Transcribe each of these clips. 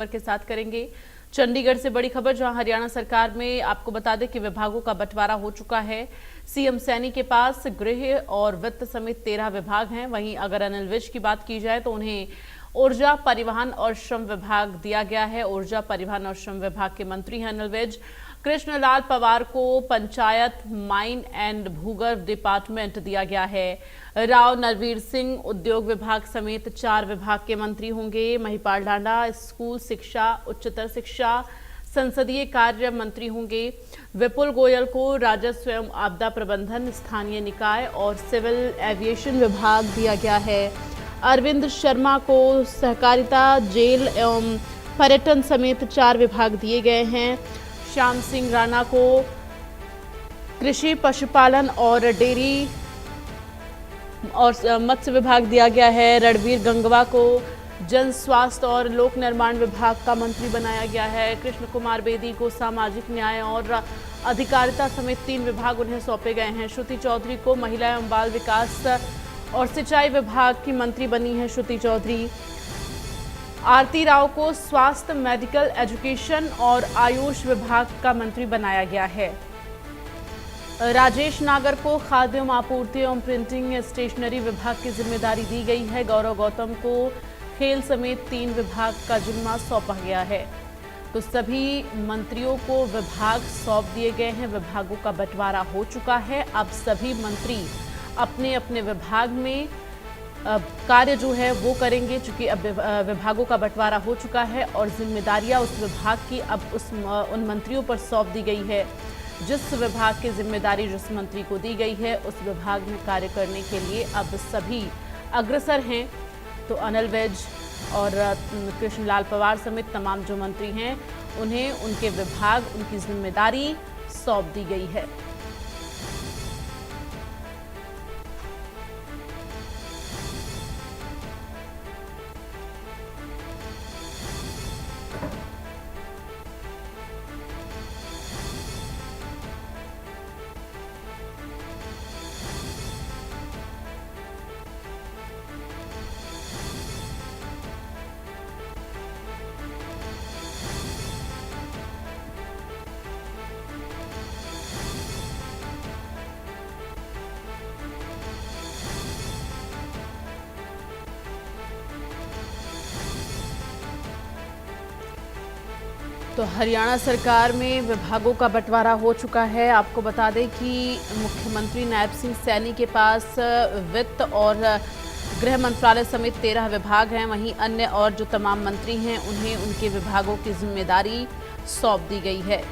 के साथ करेंगे चंडीगढ़ से बड़ी खबर, जहां हरियाणा सरकार में आपको बता दें कि विभागों का बंटवारा हो चुका है। सीएम सैनी के पास गृह और वित्त समेत 13 विभाग हैं। वहीं अगर अनिल विज की बात की जाए तो उन्हें ऊर्जा, परिवहन और श्रम विभाग दिया गया है। ऊर्जा, परिवहन और श्रम विभाग के मंत्री हैं अनिल विज। कृष्णलाल पंवार को पंचायत, माइन एंड भूगर्भ डिपार्टमेंट दिया गया है। राव नरवीर सिंह उद्योग विभाग समेत 4 विभाग के मंत्री होंगे। महिपाल ढांडा स्कूल शिक्षा, उच्चतर शिक्षा, संसदीय कार्य मंत्री होंगे। विपुल गोयल को राजस्व एवं आपदा प्रबंधन, स्थानीय निकाय और सिविल एविएशन विभाग दिया गया है। अरविंद शर्मा को सहकारिता, जेल एवं पर्यटन समेत 4 विभाग दिए गए हैं। श्याम सिंह राणा को कृषि, पशुपालन और डेयरी और मत्स्य विभाग दिया गया है। रणवीर गंगवा को जन स्वास्थ्य और लोक निर्माण विभाग का मंत्री बनाया गया है। कृष्ण कुमार बेदी को सामाजिक न्याय और अधिकारिता समेत 3 विभाग उन्हें सौंपे गए हैं। श्रुति चौधरी को महिला एवं बाल विकास और सिंचाई विभाग की मंत्री बनी है श्रुति चौधरी। आरती राव को स्वास्थ्य, मेडिकल एजुकेशन और आयुष विभाग का मंत्री बनाया गया है। राजेश नागर को खाद्य एवं आपूर्ति एवं प्रिंटिंग स्टेशनरी विभाग की जिम्मेदारी दी गई है। गौरव गौतम को खेल समेत 3 विभाग का जिम्मा सौंपा गया है। तो सभी मंत्रियों को विभाग सौंप दिए गए हैं। विभागों का बंटवारा हो चुका है। अब सभी मंत्री अपने अपने विभाग में कार्य जो है वो करेंगे, चूंकि अब विभागों का बंटवारा हो चुका है और जिम्मेदारियां उस विभाग की अब उन मंत्रियों पर सौंप दी गई है। जिस विभाग की जिम्मेदारी जिस मंत्री को दी गई है उस विभाग में कार्य करने के लिए अब सभी अग्रसर हैं। तो अनिल विज और कृष्णलाल पंवार समेत तमाम जो मंत्री हैं उन्हें उनके विभाग, उनकी जिम्मेदारी सौंप दी गई है। तो हरियाणा सरकार में विभागों का बंटवारा हो चुका है। आपको बता दें कि मुख्यमंत्री नायब सिंह सैनी के पास वित्त और गृह मंत्रालय समेत 13 विभाग हैं। वहीं अन्य और जो तमाम मंत्री हैं उन्हें उनके विभागों की जिम्मेदारी सौंप दी गई है।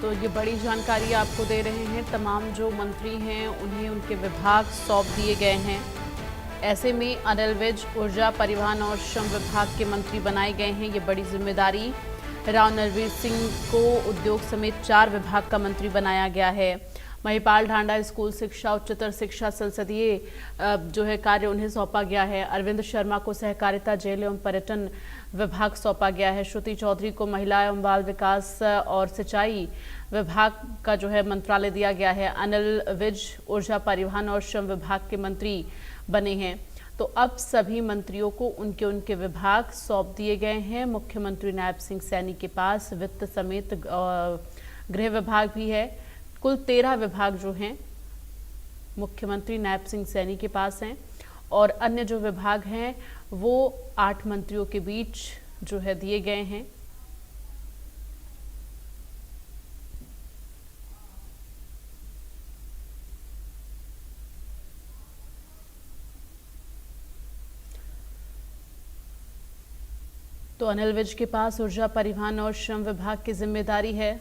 तो ये बड़ी जानकारी आपको दे रहे हैं। तमाम जो मंत्री हैं उन्हें उनके विभाग सौंप दिए गए हैं। ऐसे में अनिल विज ऊर्जा, परिवहन और श्रम विभाग के मंत्री बनाए गए हैं। ये बड़ी जिम्मेदारी। राव नरवीर सिंह को उद्योग समेत 4 विभाग का मंत्री बनाया गया है। महिपाल ढांडा स्कूल शिक्षा, उच्चतर शिक्षा, संसदीय जो है कार्य उन्हें सौंपा गया है। अरविंद शर्मा को सहकारिता, जेल एवं पर्यटन विभाग सौंपा गया है। श्रुति चौधरी को महिला एवं बाल विकास और सिंचाई विभाग का जो है मंत्रालय दिया गया है। अनिल विज ऊर्जा, परिवहन और श्रम विभाग के मंत्री बने हैं। तो अब सभी मंत्रियों को उनके उनके विभाग सौंप दिए गए हैं। मुख्यमंत्री नायब सिंह सैनी के पास वित्त समेत गृह विभाग भी है। कुल 13 विभाग जो हैं मुख्यमंत्री नायब सिंह सैनी के पास हैं और अन्य जो विभाग हैं वो 8 मंत्रियों के बीच जो है दिए गए हैं। तो अनिल विज के पास ऊर्जा, परिवहन और श्रम विभाग की जिम्मेदारी है।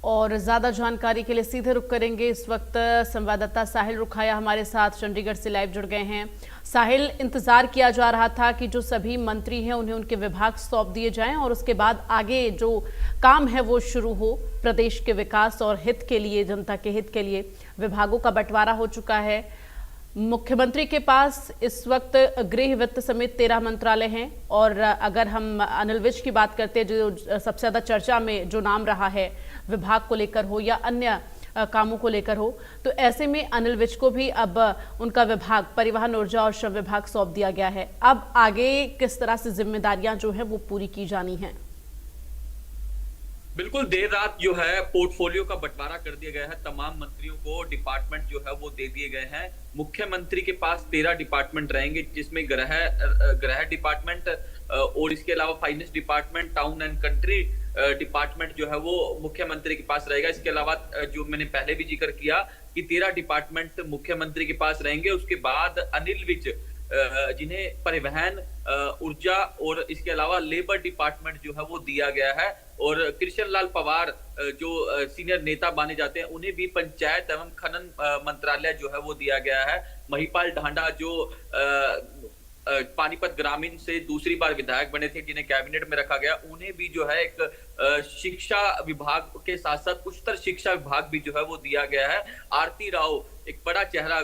और ज़्यादा जानकारी के लिए सीधे रुख करेंगे। इस वक्त संवाददाता साहिल रुखाया हमारे साथ चंडीगढ़ से लाइव जुड़ गए हैं। साहिल, इंतजार किया जा रहा था कि जो सभी मंत्री हैं उन्हें उनके विभाग सौंप दिए जाएं और उसके बाद आगे जो काम है वो शुरू हो। प्रदेश के विकास और हित के लिए, जनता के हित के लिए विभागों का बंटवारा हो चुका है। मुख्यमंत्री के पास इस वक्त गृह, वित्त समेत 13 मंत्रालय हैं और अगर हम अनिल विज की बात करते हैं, जो सबसे ज्यादा चर्चा में जो नाम रहा है विभाग को लेकर हो या अन्य कामों को लेकर हो, तो ऐसे में अनिल विज को भी अब उनका विभाग परिवहन, ऊर्जा और श्रम विभाग सौंप दिया गया है। अब आगे किस तरह से जिम्मेदारियां जो है वो पूरी की जानी है? बिल्कुल, देर रात जो है पोर्टफोलियो का बंटवारा कर दिया गया है। तमाम मंत्रियों को डिपार्टमेंट जो है वो दे दिए गए हैं। मुख्यमंत्री के पास 13 डिपार्टमेंट रहेंगे, जिसमें गृह डिपार्टमेंट और इसके अलावा finance department, town and country department जो है वो मुख्यमंत्री के पास रहेगा। इसके अलावा जो मैंने पहले भी जिक्र किया कि 13 डिपार्टमेंट मुख्यमंत्री के पास रहेंगे। उसके बाद अनिल विज, जिन्हें परिवहन, ऊर्जा और इसके अलावा लेबर डिपार्टमेंट जो है वो दिया गया है। और कृष्ण लाल पंवार, जो सीनियर नेता माने जाते हैं, उन्हें भी पंचायत एवं खनन मंत्रालय जो है वो दिया गया है। महिपाल ढांडा, जो पानीपत ग्रामीण से दूसरी बार विधायक बने थे, जिन्हें कैबिनेट में रखा गया, उन्हें भी जो है एक शिक्षा विभाग के साथ साथ उच्चतर शिक्षा विभाग भी जो है वो दिया गया है। आरती राव, एक बड़ा चेहरा,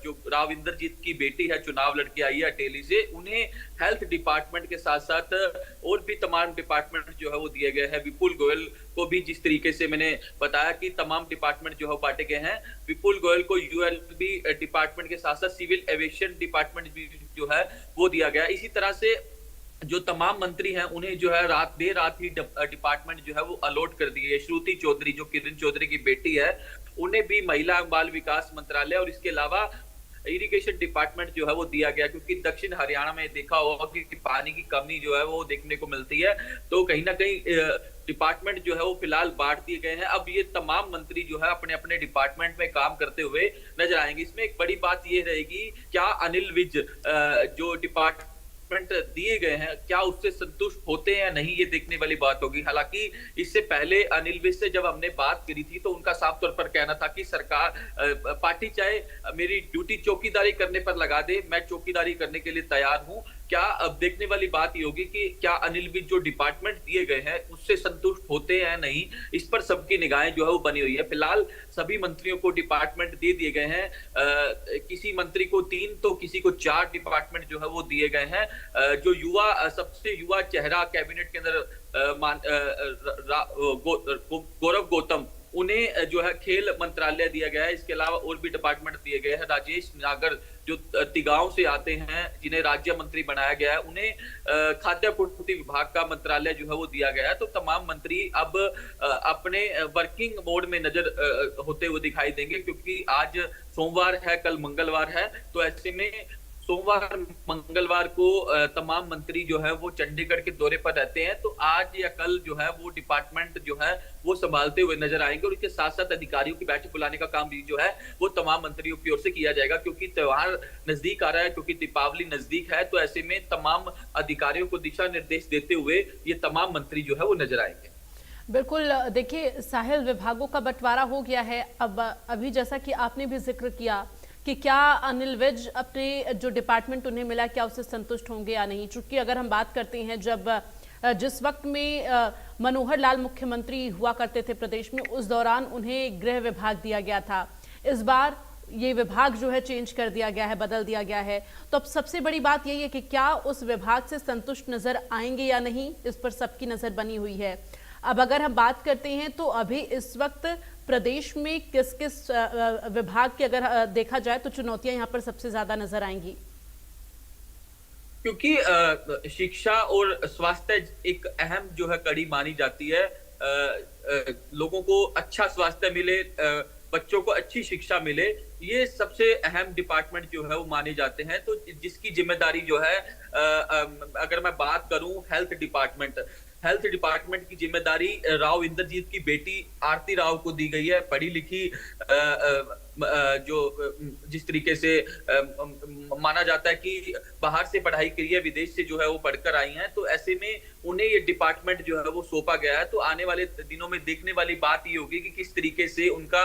जो राव इंद्रजीत की बेटी है, चुनाव लड़के आई है अटेली से, उन्हें हेल्थ डिपार्टमेंट के साथ साथ और भी तमाम डिपार्टमेंट जो है वो दिए गए हैं। विपुल गोयल को भी, जिस तरीके से मैंने बताया कि तमाम डिपार्टमेंट जो है बांटे गए हैं, विपुल गोयल को यूएलबी डिपार्टमेंट के साथ साथ सिविल एविएशन डिपार्टमेंट भी जो है वो दिया गया। इसी तरह से जो तमाम मंत्री हैं उन्हें जो है देर रात ही डिपार्टमेंट जो है वो अलॉट कर दिए। श्रुति चौधरी, जो किरण चौधरी की बेटी है, उन्हें भी महिला एवं बाल विकास मंत्रालय और इसके अलावा इरिगेशन डिपार्टमेंट जो है वो दिया गया, क्योंकि दक्षिण हरियाणा में देखा होगा कि पानी की कमी जो है वो देखने को मिलती है। तो कहीं ना कहीं डिपार्टमेंट जो है वो फिलहाल बांट दिए गए हैं। अब ये तमाम मंत्री जो है अपने अपने डिपार्टमेंट में काम करते हुए नजर आएंगे। इसमें एक बड़ी बात ये रहेगी, क्या अनिल विज जो डिपार्टमेंट दिए गए हैं, क्या उससे संतुष्ट होते हैं या नहीं, ये देखने वाली बात होगी। हालांकि इससे पहले अनिल विज से जब हमने बात करी थी तो उनका साफ तौर पर कहना था कि सरकार, पार्टी चाहे मेरी ड्यूटी चौकीदारी करने पर लगा दे, मैं चौकीदारी करने के लिए तैयार हूं। क्या अब देखने वाली बात ये होगी कि क्या अनिल विज जो डिपार्टमेंट दिए गए हैं उससे संतुष्ट होते हैं नहीं, इस पर सबकी निगाहें जो है वो बनी हुई है। फिलहाल सभी मंत्रियों को डिपार्टमेंट दे दिए गए हैं। किसी मंत्री को 3 तो किसी को 4 डिपार्टमेंट जो है वो दिए गए हैं। जो सबसे युवा चेहरा कैबिनेट के अंदर गौरव गौतम, उन्हें जो है खेल मंत्रालय दिया गया है। इसके अलावा और भी डिपार्टमेंट दिए गए हैं। राजेश नागर, जो तिगांव से आते हैं, जिन्हें राज्य मंत्री बनाया गया है, उन्हें खाद्य पूर्ति विभाग का मंत्रालय जो है वो दिया गया है। तो तमाम मंत्री अब अपने वर्किंग मोड में नजर होते हुए दिखाई देंगे, क्योंकि आज सोमवार है, कल मंगलवार है। तो ऐसे में सोमवार मंगलवार को तमाम मंत्री जो है वो चंडीगढ़ के दौरे पर रहते हैं। तो आज या कल जो है वो डिपार्टमेंट जो है वो संभालते हुए नजर आएंगे और इसके साथ साथ अधिकारियों की बैठक बुलाने का काम भी जो है वो तमाम मंत्रियों की ओर से किया जाएगा, क्योंकि त्योहार नजदीक आ रहा है, क्योंकि दीपावली नजदीक है। तो ऐसे में तमाम अधिकारियों को दिशा निर्देश देते हुए ये तमाम मंत्री जो है वो नजर आएंगे। बिल्कुल, देखिए साहिल, विभागों का बंटवारा हो गया है। अब अभी जैसा कि आपने भी जिक्र किया कि क्या अनिल विज अपने जो डिपार्टमेंट उन्हें मिला, क्या उससे संतुष्ट होंगे या नहीं। चूंकि अगर हम बात करते हैं, जिस वक्त में मनोहर लाल मुख्यमंत्री हुआ करते थे प्रदेश में, उस दौरान उन्हें गृह विभाग दिया गया था। इस बार ये विभाग जो है चेंज कर दिया गया है, बदल दिया गया है। तो अब सबसे बड़ी बात यही है कि क्या उस विभाग से संतुष्ट नजर आएंगे या नहीं, इस पर सबकी नजर बनी हुई है। अब अगर हम बात करते हैं तो अभी इस वक्त प्रदेश में किस किस विभाग की अगर देखा जाए तो चुनौतियां यहाँ पर सबसे ज्यादा नजर आएंगी? क्योंकि शिक्षा और स्वास्थ्य एक अहम जो है कड़ी मानी जाती है। लोगों को अच्छा स्वास्थ्य मिले, बच्चों को अच्छी शिक्षा मिले, ये सबसे अहम डिपार्टमेंट जो है वो माने जाते हैं। तो जिसकी जिम्मेदारी जो है, अगर मैं बात करूं हेल्थ डिपार्टमेंट की जिम्मेदारी राव इंद्रजीत की बेटी आरती राव को दी गई है। पढ़ी लिखी जिस तरीके से माना जाता है कि बाहर से पढ़ाई करी है, विदेश से जो है वो पढ़कर आई हैं, तो ऐसे में उन्हें ये डिपार्टमेंट जो है वो सौंपा गया है। तो आने वाले दिनों में देखने वाली बात ये होगी कि किस तरीके से उनका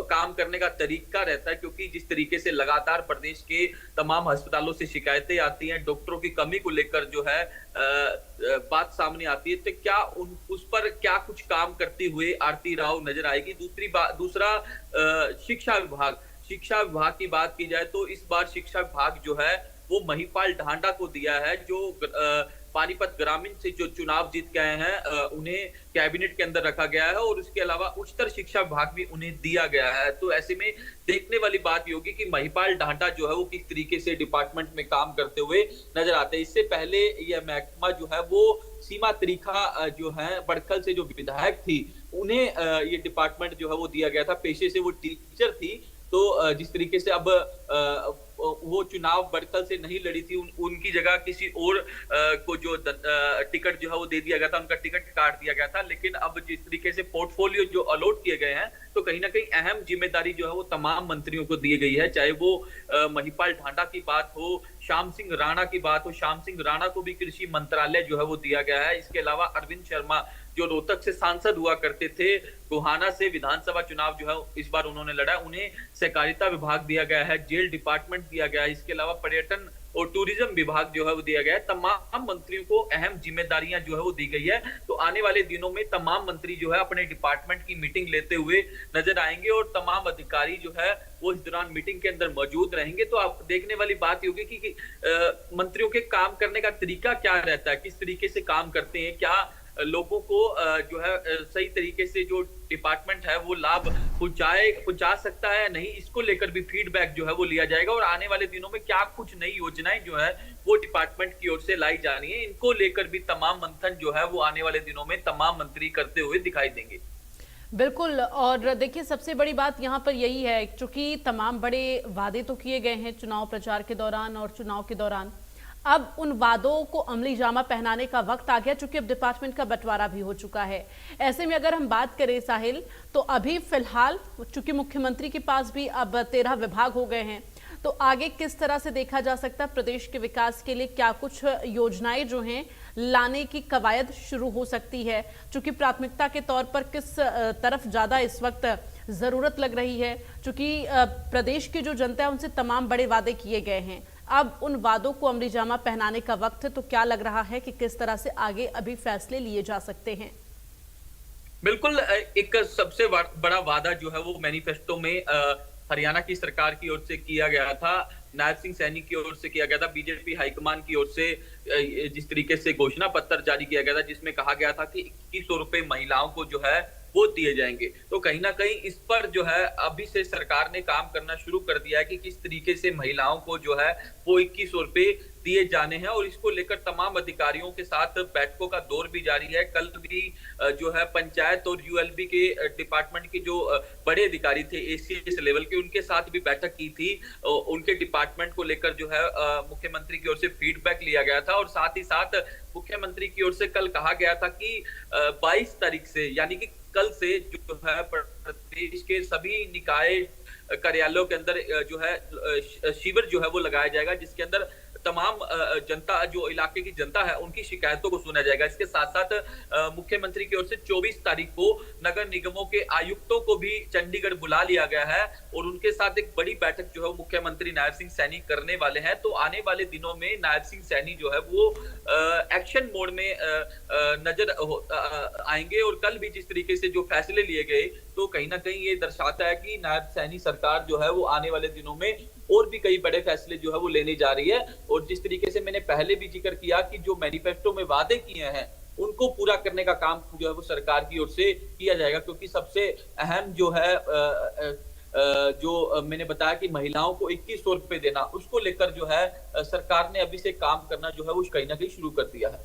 काम करने का तरीका रहता है, क्योंकि जिस तरीके से लगातार प्रदेश के तमाम अस्पतालों से शिकायतें आती हैं, डॉक्टरों की कमी को लेकर जो है बात सामने आती है, तो क्या उस पर क्या कुछ काम करते हुए आरती राव नजर आएगी। दूसरा शिक्षा विभाग की बात की जाए तो इस बार शिक्षा विभाग जो है वो महिपाल ढांडा को दिया है, जो पानीपत ग्रामीण से जो चुनाव जीत गए हैं, उन्हें कैबिनेट के अंदर रखा गया है और उसके अलावा उच्चतर शिक्षा विभाग भी उन्हें दिया गया है। तो ऐसे में देखने वाली बात ये होगी कि महिपाल ढांडा जो है वो किस तरीके से डिपार्टमेंट में काम करते हुए नजर आते हैं। इससे पहले यह महकमा जो है वो सीमा त्रिखा जो है बड़खल से जो विधायक थी, उन्हें ये डिपार्टमेंट जो है वो दिया गया था। पेशे से वो टीचर थी, तो जिस तरीके से अब वो चुनाव बड़खल से नहीं लड़ी थी, उनकी जगह किसी और को जो टिकट जो है वो दे दिया गया था, उनका टिकट काट दिया गया था। लेकिन अब जिस तरीके से पोर्टफोलियो जो अलॉट किए गए हैं, तो कहीं ना कहीं अहम जिम्मेदारी जो है वो तमाम मंत्रियों को दी गई है, चाहे वो महिपाल ढांडा की बात हो, श्याम सिंह राणा की बात हो। श्याम सिंह राणा को भी कृषि मंत्रालय जो है वो दिया गया है। इसके अलावा अरविंद शर्मा जो रोहतक से सांसद हुआ करते थे, गोहाना से विधानसभा चुनाव जो है इस बार उन्होंने लड़ा, उन्हें सहकारिता विभाग दिया गया है, जेल डिपार्टमेंट दिया गया है। इसके अलावा पर्यटन और टूरिज्म विभाग जो है वो दिया गया है। तमाम मंत्रियों को अहम जिम्मेदारियां जो है वो दी गई है। तो आने वाले दिनों में तमाम मंत्री जो है अपने डिपार्टमेंट की मीटिंग लेते हुए नजर आएंगे और तमाम अधिकारी जो है वो इस दौरान मीटिंग के अंदर मौजूद रहेंगे। तो आप देखने वाली बात ये होगी कि मंत्रियों के काम करने का तरीका क्या रहता है, किस तरीके से काम करते हैं, क्या लोगों को जो है सही तरीके से जो डिपार्टमेंट है वो लाभ पहुंचा सकता है नहीं, इसको लेकर भी फीडबैक जो है वो लिया जाएगा। और आने वाले दिनों में क्या कुछ नई योजनाएं जो है वो डिपार्टमेंट की ओर से लाई जानी है, इनको लेकर भी तमाम मंथन जो है वो आने वाले दिनों में तमाम मंत्री करते हुए दिखाई देंगे। बिल्कुल। और देखिए, सबसे बड़ी बात यहाँ पर यही है, चूंकि तमाम बड़े वादे तो किए गए हैं चुनाव प्रचार के दौरान और चुनाव के दौरान, अब उन वादों को अमली जामा पहनाने का वक्त आ गया, चूंकि अब डिपार्टमेंट का बंटवारा भी हो चुका है। ऐसे में अगर हम बात करें साहिल, तो अभी फिलहाल चूंकि मुख्यमंत्री के पास भी अब 13 विभाग हो गए हैं, तो आगे किस तरह से देखा जा सकता है प्रदेश के विकास के लिए, क्या कुछ योजनाएं जो हैं लाने की कवायद शुरू हो सकती है, चूंकि प्राथमिकता के तौर पर किस तरफ ज्यादा इस वक्त जरूरत लग रही है, चूंकि प्रदेश की जो जनता है उनसे तमाम बड़े वादे किए गए हैं, अब उन वादों को अमली जामा पहनाने का वक्त है। तो क्या लग रहा है कि किस तरह से आगे अभी फैसले लिए जा सकते हैं? बिल्कुल, एक सबसे बड़ा वादा जो है वो मैनिफेस्टो में हरियाणा की सरकार की ओर से किया गया था, नायब सिंह सैनी की ओर से किया गया था, बीजेपी हाईकमान की ओर से जिस तरीके से घोषणा पत्र जारी किया गया था, जिसमें कहा गया था कि 2100 रुपए महिलाओं को जो है वो दिए जाएंगे। तो कहीं ना कहीं इस पर जो है अभी से सरकार ने काम करना शुरू कर दिया है कि किस तरीके से महिलाओं को जो है वो 2100 रुपए दिए जाने हैं, और इसको लेकर तमाम अधिकारियों के साथ बैठकों का दौर भी जारी है। कल भी जो है पंचायत और यूएलबी के डिपार्टमेंट के जो बड़े अधिकारी थे एसीएस लेवल के, उनके साथ भी बैठक की थी। उनके डिपार्टमेंट को लेकर जो है मुख्यमंत्री की ओर से फीडबैक लिया गया था, और साथ ही साथ मुख्यमंत्री की ओर से कल कहा गया था कि 22 तारीख से, यानी कि कल से जो है प्रदेश के सभी निकाय कार्यालयों के अंदर जो है शिविर जो है वो लगाया जाएगा, जिसके अंदर तमाम जनता, जो इलाके की जनता है, उनकी शिकायतों को सुना जाएगा। इसके साथ साथ मुख्यमंत्री की ओर से 24 तारीख को नगर निगमों के आयुक्तों को भी चंडीगढ़ बुला लिया गया है, और उनके साथ एक बड़ी बैठक जो है मुख्यमंत्री नायब सिंह सैनी करने वाले हैं। तो आने वाले दिनों में नायब सिंह सैनी जो है वो एक्शन मोड में नजर आएंगे, और कल भी जिस तरीके से जो फैसले लिए गए, तो कहीं ना कहीं ये दर्शाता है कि नायब सैनी सरकार जो है वो आने वाले दिनों में और भी कई बड़े फैसले जो है वो लेने जा रही है। और जिस तरीके से मैंने पहले भी जिक्र किया कि जो मैनिफेस्टो में वादे किए हैं उनको पूरा करने का काम जो है वो सरकार की ओर से किया जाएगा, क्योंकि सबसे अहम जो है जो मैंने बताया कि महिलाओं को 2100 रुपए देना, उसको लेकर जो है सरकार ने अभी से काम करना जो है वो कहीं ना कहीं शुरू कर दिया है।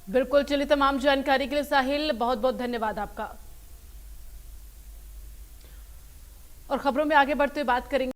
बिल्कुल, चलिए, तमाम जानकारी के लिए साहिल बहुत बहुत धन्यवाद आपका। और खबरों में आगे बढ़ते हुए बात करेंगे।